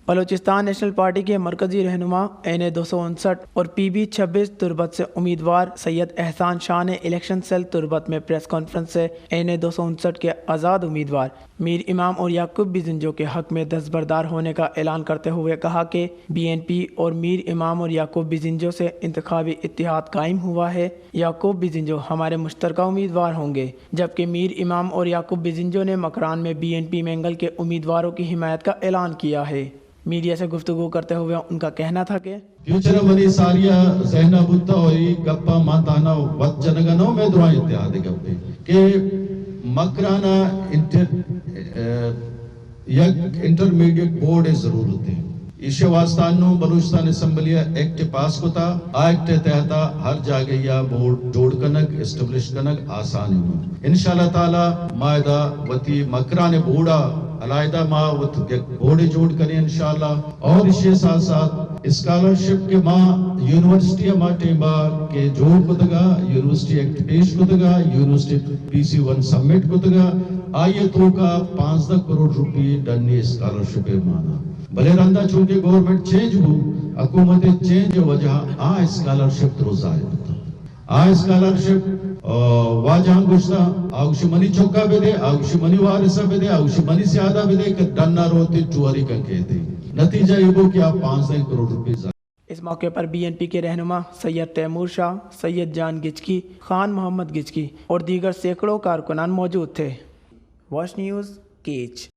Balochistan national party کے مرکزی رہنما این259 اور PB26 تربت سے امیدوار سید احسان شاہ نے الیکشن سیل تربت میں پریس کانفرنس سے این259 کے آزاد امیدوار میر امام اور یعقوب بزنجو کے حق میں دستبردار ہونے کا اعلان کرتے ہوئے کہا کہ BNP اور میر امام اور یعقوب بزنجو سے انتخابی اتحاد قائم ہوا ہے۔ یعقوب بزنجو ہمارے مشترکہ امیدوار ہوں گے، جبکہ میر امام اور یعقوب بزنجو نے مکران میں BNP مینگل کے امیدواروں کی حمایت کا اعلان کیا ہے۔ میڈیا سے گفتگو کرتے ہوئے ان کا کہنا تھا کہ فیوچر منی ساریا ذہنہ بutta ہوئی گپا ماتانا وقت جنگنوں میں دعائیں اتحاد گپے کہ مکرانہ انٹرمیڈیٹ بورڈ ضرورت ہے۔ اس واسطانوں بلوچستان اسمبلیہ ایکٹ پاس کو تھا، ایکٹ تحتا ہر جگہ یا بورڈ جوڑ کنک اسٹیبلش کنک آسان ہوں انشاءاللہ تعالی مائدہ وتی مکران بورڈا علیحدہ ماں بورڈ جوڑ کریں انشاءاللہ۔ اور اس کے ساتھ ساتھ اسکالرشپ کے ماں یونیورسٹی ماں ٹیمبا کے جوڑ کو دگا، یونیورسٹی ایکٹ پیش کو دگا، یونیورسٹی PC1 سبمٹ کو دگا، آئیے تو کا 15 کروڑ روپی ڈنی اسکالرشپ مانا بلے رندہ چونکہ گورنمنٹ چینج ہو حکومت چینج وجہ اسکالرشپ روزائے اسکالرشپ واجہاں گوشتا آگوشی منی چوکا بھی دے، آگوشی منی وارثہ بھی دے، آگوشی منی سیادہ بھی دے کہ ڈننا روتی ٹواری کا کہتے نتیجہ یہ ہو کہ آپ 15 کروڑ روپی اس موقع پر BNP کے رہنما سید تیمور شاہ، سید جان گچکی، خان محمد گچکی اور دیگر سینکڑوں کارکنان موجود تھے۔ Wash news catch.